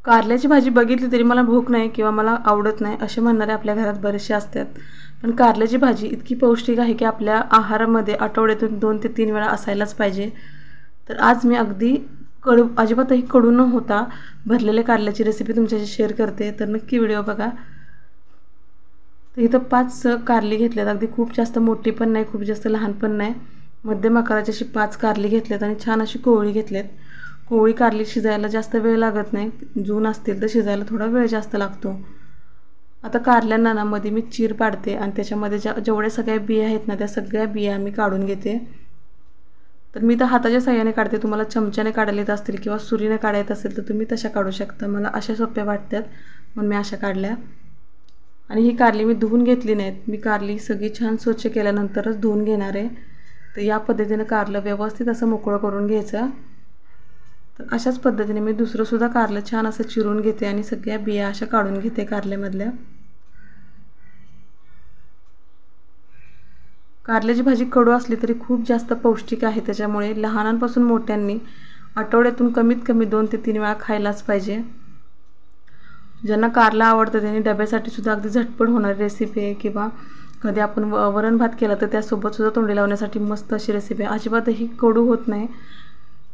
कारल्याची भाजी बघितली तरी मला भूक नाही किंवा मला आवडत नाही असे म्हणणारे आपल्या घरात बरेचसे असतात. पण कारल्याची भाजी इतकी पौष्टिक आहे की आपल्या आहारामध्ये आठवड्यातून 2 ते 3 वेळा असायलाच पाहिजे. तर आज मी अगदी अजिबातही कडू न होता भरलेल्या कारल्याची रेसिपी तुमच्याशी शेअर करते. तर नक्की व्हिडिओ बघा. तर इथं 5 कारली घेतल्यात. अगदी खूप जास्त मोठी पण नाही, खूप जास्त लहान पण नाही. मध्यम आकाराची अशी 5 कारली घेतल्यात आणि छान अशी कोवळी घेतल्यात. कोवळी कारली शिजायला जास्त वेळ लागत नाही. जून असतील तर शिजायला थोडा वेळ जास्त लागतो. आता कारल्यांना ना मध्ये मी चीर पाडते आणि त्याच्यामध्ये जेवढ्या सगळ्या बिया आहेत ना त्या सगळ्या बिया मी काढून घेते. तर मी तर हाताच्या साहाय्याने काढते. तुम्हाला चमच्याने काढायला येत असतील किंवा सुरीने काढायचं असेल तर तुम्ही तशा काढू शकता. मला अशा सोप्या वाटतात म्हणून मी अशा काढल्या. आणि ही कारली मी धुवून घेतली नाहीत. मी कारली सगळी छान स्वच्छ केल्यानंतरच धुवून घेणार आहे. तर या पद्धतीने कारलं व्यवस्थित असं मोकळं करून घ्यायचं. तर अशाच पद्धतीने मी दुसरंसुद्धा कारलं छान असं चिरून घेते आणि सगळ्या बिया अशा काढून घेते कारल्यामधल्या. कारल्याची भाजी कडू असली तरी खूप जास्त पौष्टिक आहे. त्याच्यामुळे लहानांपासून मोठ्यांनी आठवड्यातून कमीत कमी 2 ते 3 वेळा खायलाच पाहिजे. ज्यांना कारला आवडतं त्यांनी डब्यासाठी सुद्धा अगदी झटपट होणारी रेसिपी आहे किंवा कधी आपण वरण भात केला तर त्यासोबतसुद्धा तोंडी लावण्यासाठी मस्त अशी रेसिपी आहे. अजिबातही कडू होत नाही.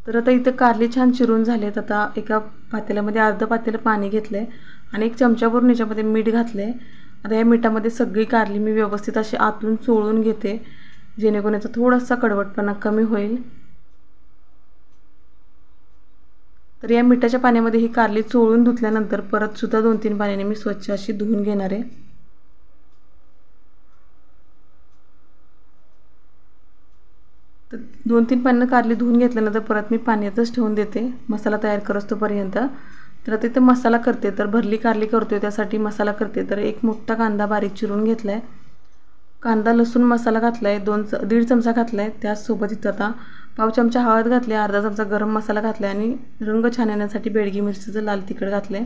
तर आता इथं कारली छान चिरून झालेत. आता एका पातेल्यामध्ये अर्धं पातेलं पाणी घेतलं आहे आणि 1 चमचाभरून याच्यामध्ये मीठ घातलं आहे. आता या मिठामध्ये सगळी कारली मी व्यवस्थित अशी आतून चोळून घेते जेणेकरून याचा थोडासा कडवटपणा कमी होईल. तर या मिठाच्या पाण्यामध्ये ही कारली चोळून धुतल्यानंतर परतसुद्धा 2-3 पाण्याने मी स्वच्छ अशी धुवून घेणार आहे. तर 2-3 पाण्यानं कारली धुवून घेतल्यानंतर परत मी पाण्यातच ठेवून देते मसाला तयार करतोपर्यंत. तर आता इथं मसाला करते. तर भरली कारली करतोय त्यासाठी मसाला करते. तर 1 मोठा कांदा बारीक चिरून घेतला आहे. कांदा लसूण मसाला घातला आहे, 1.5 चमचा घातला आहे. त्याचसोबत इथं आता पाव चमचा हळद घातली, अर्धा चमचा गरम मसाला घातला आहे आणि रंग छान येण्यासाठी बेडगी मिरचीचं लाल तिखट घातलं आहे.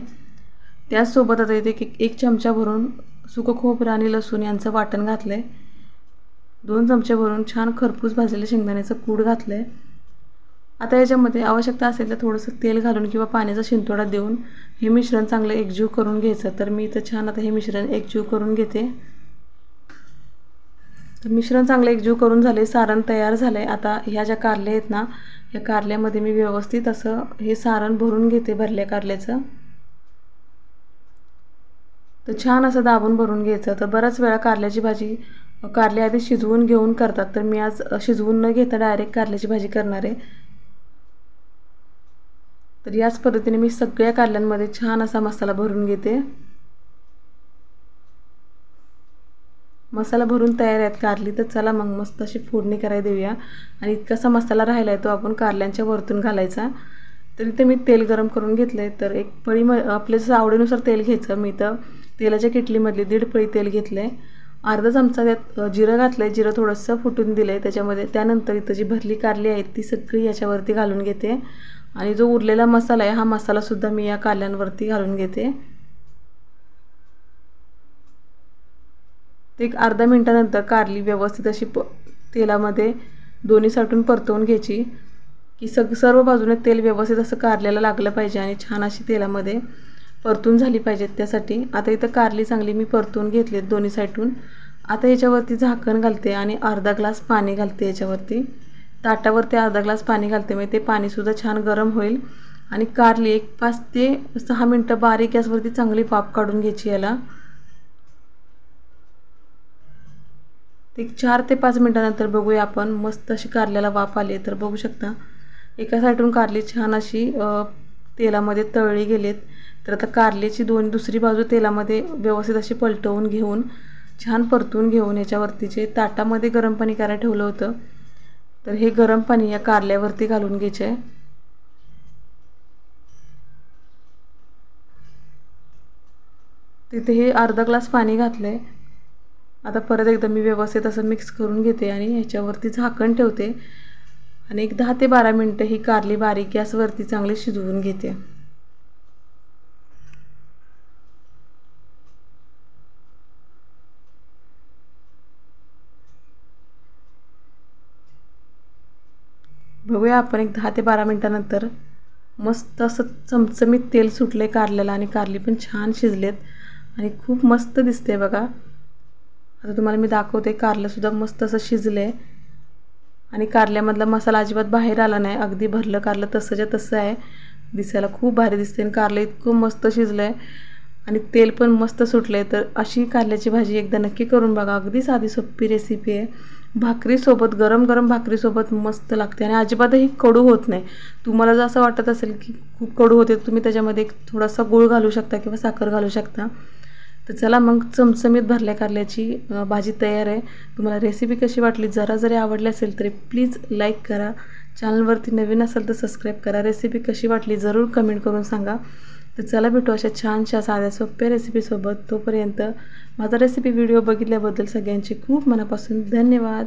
त्याचसोबत आता इथे 1 चमचा भरून सुकं खोबरं आणि लसूण यांचं वाटण घातलं आहे. 2 चमचे भरून छान खरपूस भाजलेलं शेंगदाण्याचं कूट घातलं आहे. आता याच्यामध्ये आवश्यकता असेल तर थोडंसं तेल घालून किंवा पाण्याचा शिंतोडा देऊन हे मिश्रण चांगलं एकजीव करून घ्यायचं. तर मी इथं छान आता हे मिश्रण एकजीव करून घेते. तर मिश्रण चांगलं एकजीव करून झाले, सारण तयार झालं आहे. आता ह्या ज्या कारल्या आहेत ना या कारल्यामध्ये मी व्यवस्थित असं हे सारण भरून घेते भरल्या कारल्याचं. तर छान असं दाबून भरून घ्यायचं. तर बऱ्याच वेळा कारल्याची भाजी कारले आधी शिजवून घेऊन करतात. तर मी आज शिजवून न घेता डायरेक्ट कारल्याची भाजी करणार आहे. तर याच पद्धतीने मी सगळ्या कारल्यांमध्ये छान असा मसाला भरून घेते. मसाला भरून तयार आहेत कारली. तर चला मग मस्त अशी फोडणी करायला देऊया. आणि इतकासा मसाला राहिला आहे तो आपण कारल्यांच्या वरतून घालायचा. तर इथे मी तेल गरम करून घेतलं आहे. तर 1 पळी आपल्या जसं आवडीनुसार तेल घ्यायचं. मी इथं तेलाच्या किटलीमधली 1.5 पळी तेल घेतलं आहे. अर्धा चमचा त्यात जिरं घातलं आहे. जिरं थोडंसं फुटून दिलं आहे त्याच्यामध्ये. त्यानंतर इथं जी भरली कारली आहेत ती सगळी याच्यावरती घालून घेते. आणि जो उरलेला मसाला आहे हा मसालासुद्धा मी या कारल्यांवरती घालून घेते. ते 1 अर्धा मिनिटानंतर कारली व्यवस्थित अशी तेलामध्ये दोन्ही साईडून परतवून घ्यायची की सर्व बाजूने तेल व्यवस्थित असं कारल्याला लागलं पाहिजे आणि छान अशी तेलामध्ये परतून झाली पाहिजेत त्यासाठी. आता इथं कारली चांगली मी परतून घेतली दोन्ही साईडून. आता याच्यावरती झाकण घालते आणि अर्धा ग्लास पाणी घालते याच्यावरती. ताटावरती अर्धा ग्लास पाणी घालते. म्हणजे ते पाणीसुद्धा छान गरम होईल आणि कारली 5 ते 6 मिनटं बारीक गॅसवरती चांगली वाफ काढून घ्यायची याला. 4 ते 5 मिनटानंतर बघूया आपण मस्त अशी कारल्याला वाफ आली. तर बघू शकता एका साईडून कारली छान अशी तेलामध्ये तळली गेलेत. तर आता कारल्याची दुसरी बाजू तेलामध्ये व्यवस्थित अशी पलटवून घेऊन छान परतून घेऊन याच्यावरती जे ताटामध्ये गरम पाणी करायला ठेवलं होतं तर हे गरम पाणी या कारल्यावरती घालून घ्यायचे आहे. तिथे हे अर्धा ग्लास पाणी घातलं आहे. आता परत एकदा मी व्यवस्थित असं मिक्स करून घेते आणि ह्याच्यावरती झाकण ठेवते आणि 10 ते 12 मिनटं ही कारली बारीक गॅसवरती चांगली शिजवून घेते. बघूया आपण 10 ते 12 मिनटानंतर मस्त असं चमचमीत तेल सुटले कारल्याला आणि कारली पण छान शिजलेत आणि खूप मस्त दिसते बघा. आता तुम्हाला मी दाखवते, कारलंसुद्धा मस्त असं शिजले आणि कारल्यामधला मसाला अजिबात बाहेर आला नाही. अगदी भरलं कारलं तसंच्या तसं आहे. दिसायला खूप भारी दिसते आणि कारलं इतकं मस्त शिजलं आहे आणि तेल पण मस्त सुटलं आहे. तर अशी कारल्याची भाजी एकदा नक्की करून बघा. अगदी साधी सोपी रेसिपी आहे. भाकरीसोबत, गरम गरम भाकरीसोबत मस्त लागते आणि अजिबातही कडू होत नाही. तुम्हाला जर असं वाटत असेल की खूप कडू होते, तुम्ही त्याच्यामध्ये थोडासा गूळ घालू शकता किंवा साखर घालू शकता. तर चला मग चमचमीत भरल्या कारल्याची भाजी तयार आहे. तुम्हाला रेसिपी कशी वाटली, जरा जरी आवडली असेल तरी प्लीज लाईक करा. चॅनलवरती नवीन असेल तर सबस्क्राईब करा. रेसिपी कशी वाटली जरूर कमेंट करून सांगा. तर चला भेटू अशा छानशा साध्या सोप्या रेसिपीसोबत. तोपर्यंत माझा रेसिपी व्हिडिओ बघितल्याबद्दल सगळ्यांचे खूप मनापासून धन्यवाद.